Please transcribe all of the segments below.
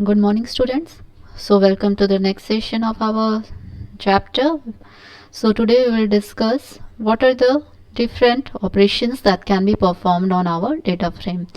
Good morning, students. So, welcome to the next session of our chapter. So, today we will discuss what are the different operations that can be performed on our data frame.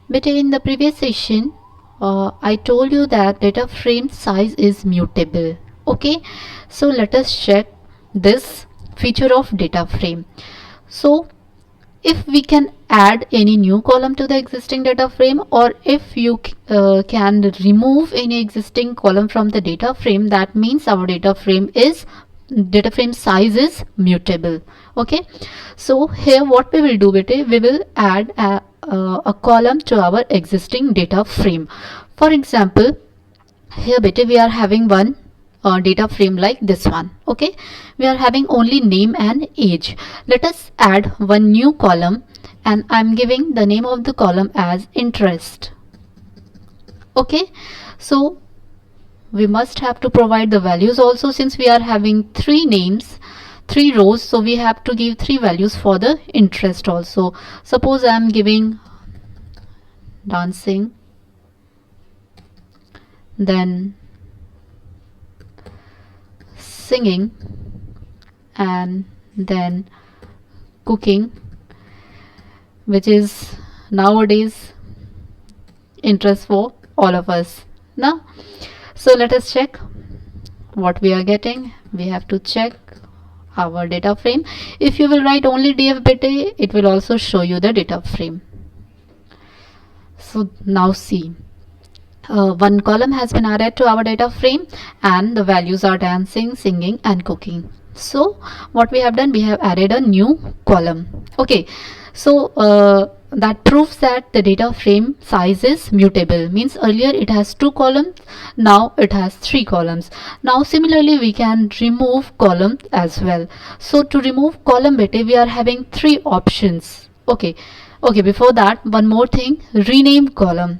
But in the previous session, I told you that data frame size is mutable. Okay, so let us check this feature of data frame. So, if we can add any new column to the existing data frame, or if you can remove any existing column from the data frame, that means our data frame size is mutable. Okay, so here what we will do, we will add a column to our existing data frame. For example, here we are having one data frame like this one. Okay, we are having only name and age. Let us add one new column, and I'm giving the name of the column as interest. Okay, so we must have to provide the values also, since we are having three names, three rows, so we have to give three values for the interest also. Suppose I'm giving dancing, then singing, and then cooking, which is nowadays interest for all of us now. So let us check what we are getting. We have to check our data frame. If you will write only df beta, it will also show you the data frame. So now see, one column has been added to our data frame, and the values are dancing, singing, and cooking. So what we have done, we have added a new column. Okay, so that proves that the data frame size is mutable, means earlier it has two columns, now it has three columns. Now similarly we can remove column as well. So to remove column beta, we are having three options. Okay, before that, one more thing, rename column.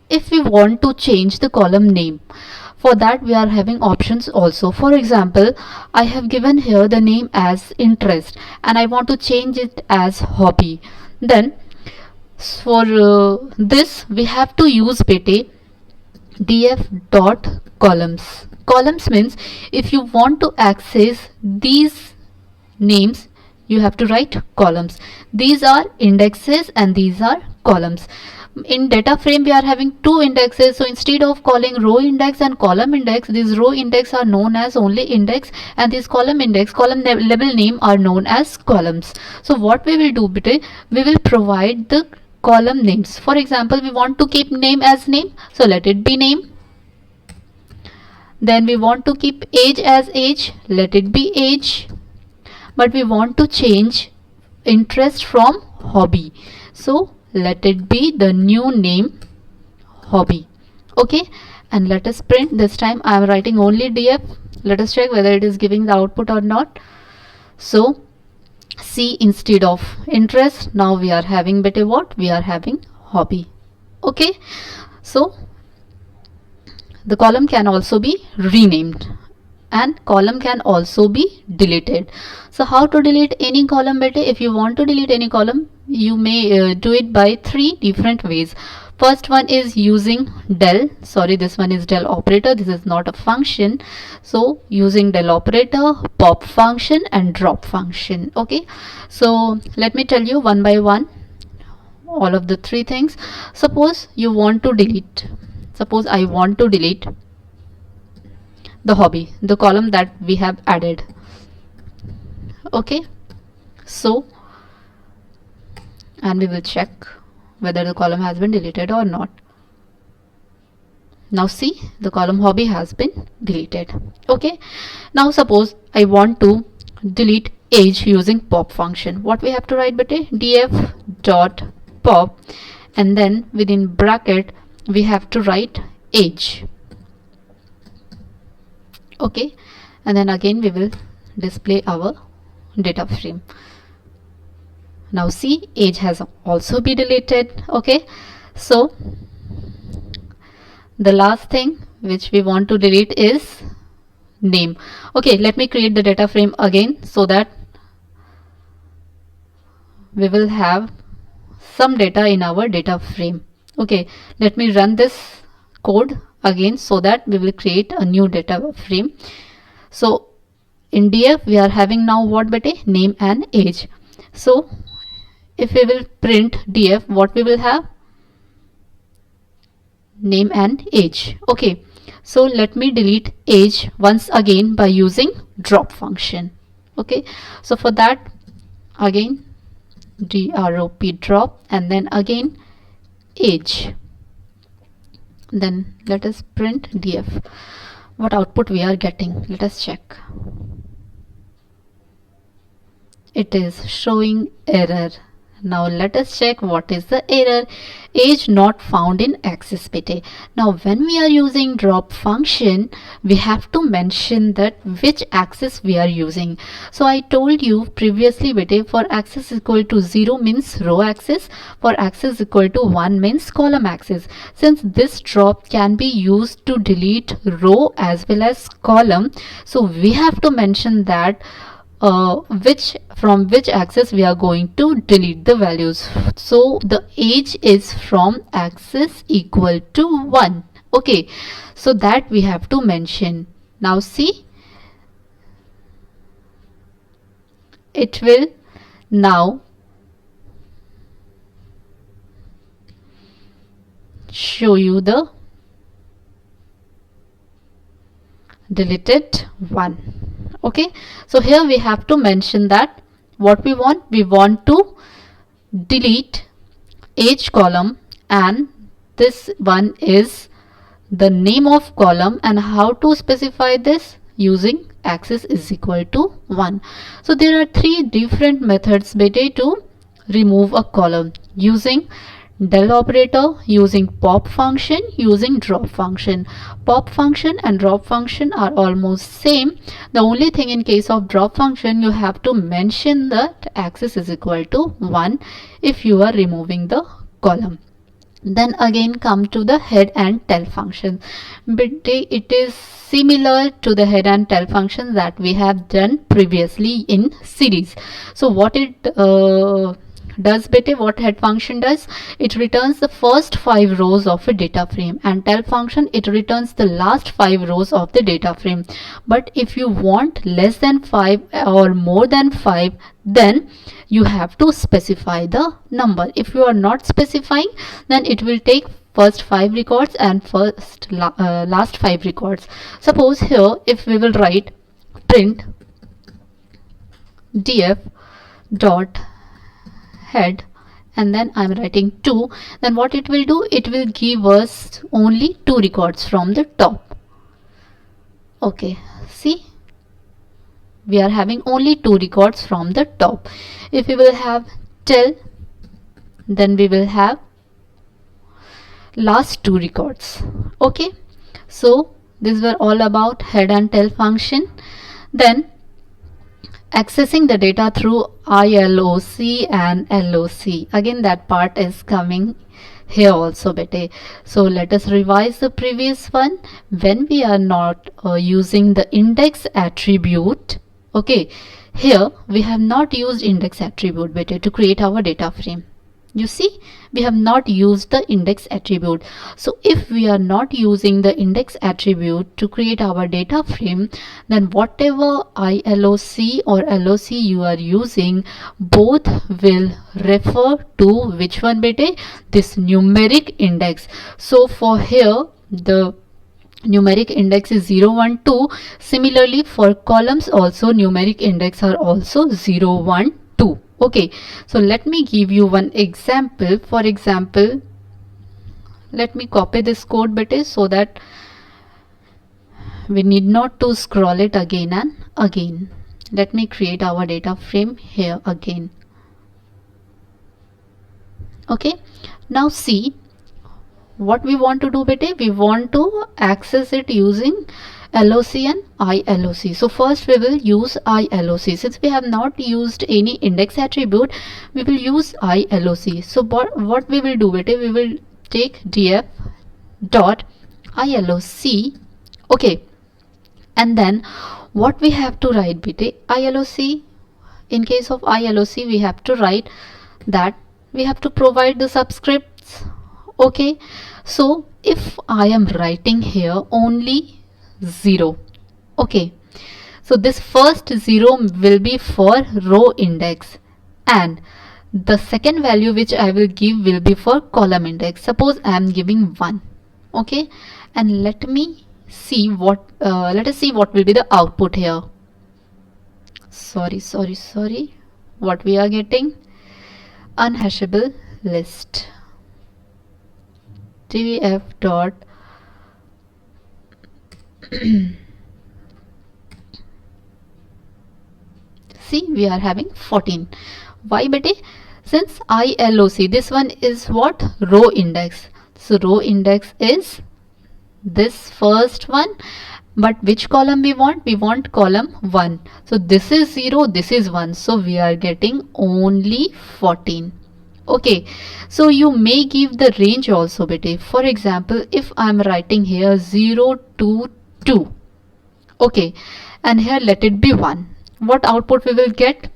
If we want to change the column name, for that we are having options also. For example, I have given here the name as interest, and I want to change it as hobby. Then for this we have to use df dot columns. Columns means if you want to access these names, you have to write columns. These are indexes and these are columns. In data frame we are having two indexes, so instead of calling row index and column index, these row index are known as only index, and this column index, column label name are known as columns. So what we will do, we will provide the column names. For example, we want to keep name as name, so let it be name. Then we want to keep age as age, let it be age. But we want to change interest from hobby, so let it be the new name hobby. Okay, and let us print. This time I am writing only df. Let us check whether it is giving the output or not. So see, instead of interest, now we are having what? We are having hobby. Okay, so the column can also be renamed, and column can also be deleted. So how to delete any column beta? If you want to delete any column, you may do it by three different ways. First one is using del, sorry, this one is del operator, this is not a function. So using del operator, pop function, and drop function. Okay, so let me tell you one by one all of the three things. Suppose you want to delete, suppose I want to delete the hobby, the column that we have added. Okay, so, and we will check whether the column has been deleted or not. Now see, the column hobby has been deleted. Okay, now suppose I want to delete age using pop function. What we have to write, df dot pop, and then within bracket we have to write age. Okay, and then again we will display our data frame. Now see, age has also been deleted. Okay, so the last thing which we want to delete is name. Okay, let me create the data frame again so that we will have some data in our data frame. Okay, let me run this code again, so that we will create a new data frame. So in df we are having now what bete? Name and age. So if we will print df, what we will have? Name and age. Okay, so let me delete age once again by using drop function. Okay, so for that, again drop drop, and then again age. Then let us print df. What output we are getting? Let us check. It is showing error. Now let us check what is the error. Age not found in access bete. Now when we are using drop function, we have to mention that which access we are using. So I told you previously bete, for access equal to 0 means row access, for access equal to 1 means column access. Since this drop can be used to delete row as well as column, so we have to mention that from which access we are going to delete the values. So the age is from access equal to 1. Okay, so that we have to mention. Now see, it will now show you the deleted one. Okay, so here we have to mention that what we want to delete age column, and this one is the name of column, and how to specify this? Using access is equal to 1. So there are 3 different methods bete to remove a column: using del operator, using pop function, using drop function. Pop function and drop function are almost same. The only thing, in case of drop function, you have to mention that access is equal to 1 if you are removing the column. Then again come to the head and tail function. But it is similar to the head and tail function that we have done previously in series. So what it does bete, what head function does, it returns the first 5 rows of a data frame, and tail function, it returns the last 5 rows of the data frame. But if you want less than 5 or more than 5, then you have to specify the number. If you are not specifying, then it will take first 5 records and last 5 records. Suppose here if we will write print df dot head, and then I'm writing 2, then what it will do, it will give us only 2 records from the top. Okay, see, we are having only 2 records from the top. If we will have tail, then we will have last 2 records. Okay, so these were all about head and tail function. Then accessing the data through ILOC and LOC. Again, that part is coming here also bete. So let us revise the previous one. When we are not using the index attribute, okay, here we have not used index attribute bete to create our data frame. You see, we have not used the index attribute. So if we are not using the index attribute to create our data frame, then whatever ILOC or LOC you are using, both will refer to which one bete? This numeric index. So for here, the numeric index is 0, 1, 2. Similarly, for columns also, numeric index are also 0, 1, 2. Okay, so let me give you one example. For example, let me copy this code bete so that we need not to scroll it again and again. Let me create our data frame here again. Okay, now see what we want to do bete. We want to access it using LOC and ILOC. So first we will use ILOC. Since we have not used any index attribute, we will use ILOC. So what we will do bete, we will take df dot ILOC. Okay, and then what we have to write bete, ILOC, in case of ILOC we have to write that we have to provide the subscripts. Okay, So if I am writing here only 0, okay, so this first 0 will be for row index, and the second value which I will give will be for column index. Suppose I am giving 1, okay, and let us see what will be the output here. Sorry, what we are getting? Unhashable list, df dot see, we are having 14. Why bete? Since ILOC, this one is what? Row index. So row index is this first one, but which column we want? We want column 1. So this is 0, this is 1, so we are getting only 14. Okay, so you may give the range also bete. For example, if I am writing here 0 to 2, okay, and here let it be 1, what output we will get?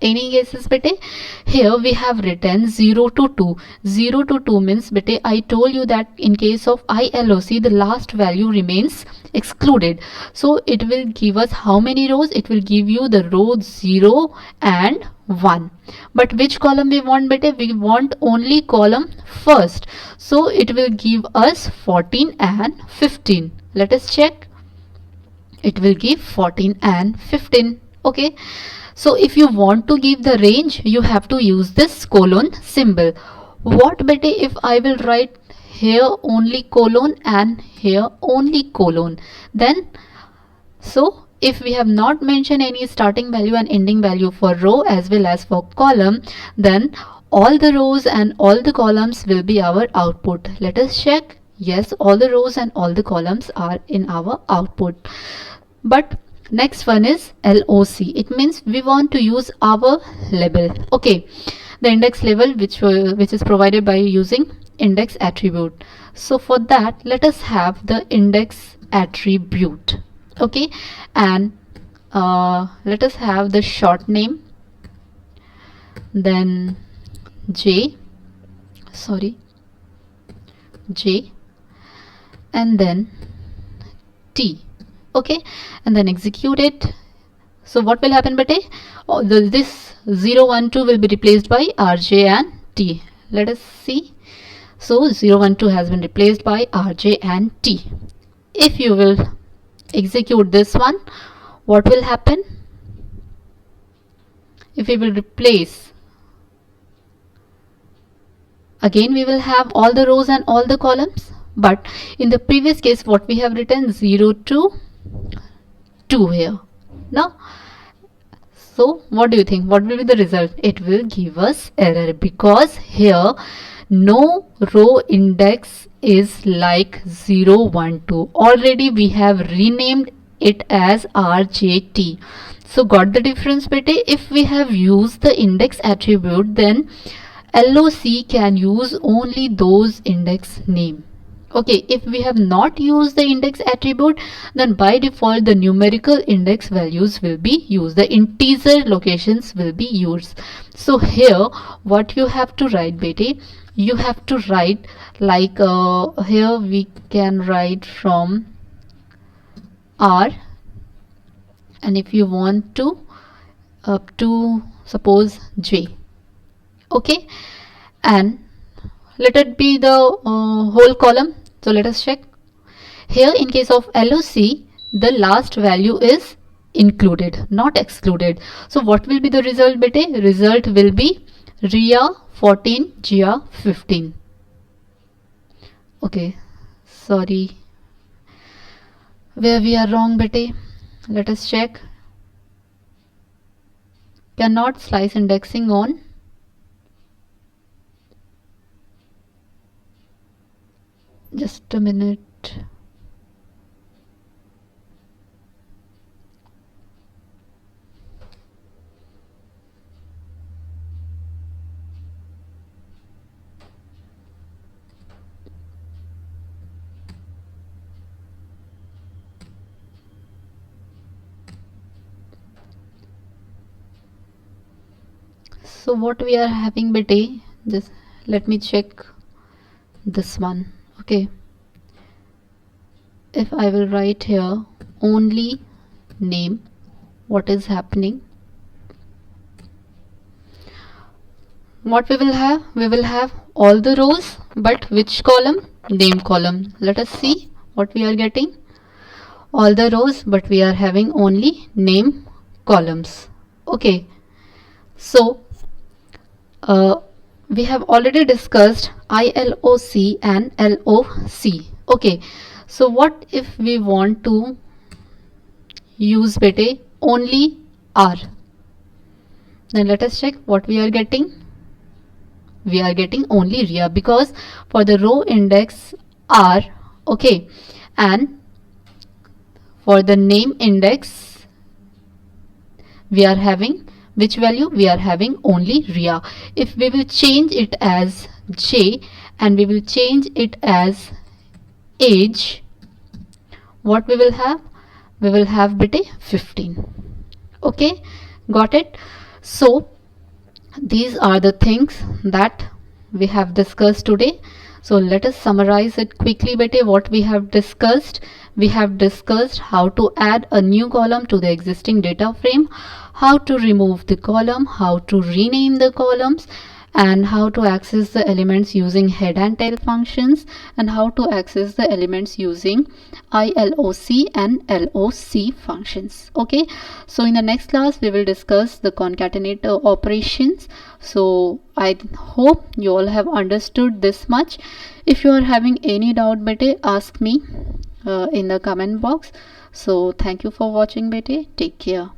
Any guesses bete? Here we have written 0 to 2. 0 to 2 means bete, I told you that in case of ILOC the last value remains excluded, so it will give us how many rows? It will give you the row 0 and 1. But which column we want bete? We want only column first, so it will give us 14 and 15. Let us check. It will give 14 and 15. Okay, so if you want to give the range, you have to use this colon symbol. What bete if I will write here only colon and here only colon? Then, so if we have not mentioned any starting value and ending value for row as well as for column, then all the rows and all the columns will be our output. Let us check. Yes, all the rows and all the columns are in our output. But next one is LOC. It means we want to use our label. Okay, the index label which is provided by using index attribute. So for that, let us have the index attribute. Okay, and let us have the short name, then J, and then T. Okay, and then execute it. So what will happen bete? This 0 1 2 will be replaced by RJ and T. Let us see. So 0 1 2 has been replaced by RJ and T. If you will execute this one, what will happen? If we will replace, again we will have all the rows and all the columns, but in the previous case what we have written 0 to 2 here. Now, so what do you think? What will be the result? It will give us error because here no row index is like 0 1 2. Already we have renamed it as RJT. So got the difference bete? If we have used the index attribute, then LOC can use only those index name. Okay, if we have not used the index attribute, then by default the numerical index values will be used, the integer locations will be used. So here what you have to write bete, you have to write like here we can write from R, and if you want to up to suppose J. Okay, and let it be the whole column. So let us check. Here in case of LOC, the last value is included, not excluded. So what will be the result bete? Result will be Ria 14, Jia 15. Okay, sorry, where we are wrong bete? Let us check. Cannot slice indexing on. Just a minute. So what we are having bete? Just let me check this one. Okay, if I will write here only name, what is happening? What we will have? We will have all the rows, but which column? Name column. Let us see what we are getting. All the rows, but we are having only name columns. Okay, so we have already discussed ILOC and LOC. Okay, so what if we want to use bete only R? Then let us check what we are getting. We are getting only RIA because for the row index R, okay, and for the name index we are having which value? We are having only RIA. If we will change it as J and we will change it as age, what we will have? We will have bete 15. Okay, got it? So these are the things that we have discussed today. So let us summarize it quickly bete. What we have discussed? We have discussed how to add a new column to the existing data frame, how to remove the column, how to rename the columns, and how to access the elements using head and tail functions, and how to access the elements using ILOC and LOC functions. Okay, so in the next class we will discuss the concatenate operations. So I hope you all have understood this much. If you are having any doubt bete, ask me in the comment box. So thank you for watching bete. Take care.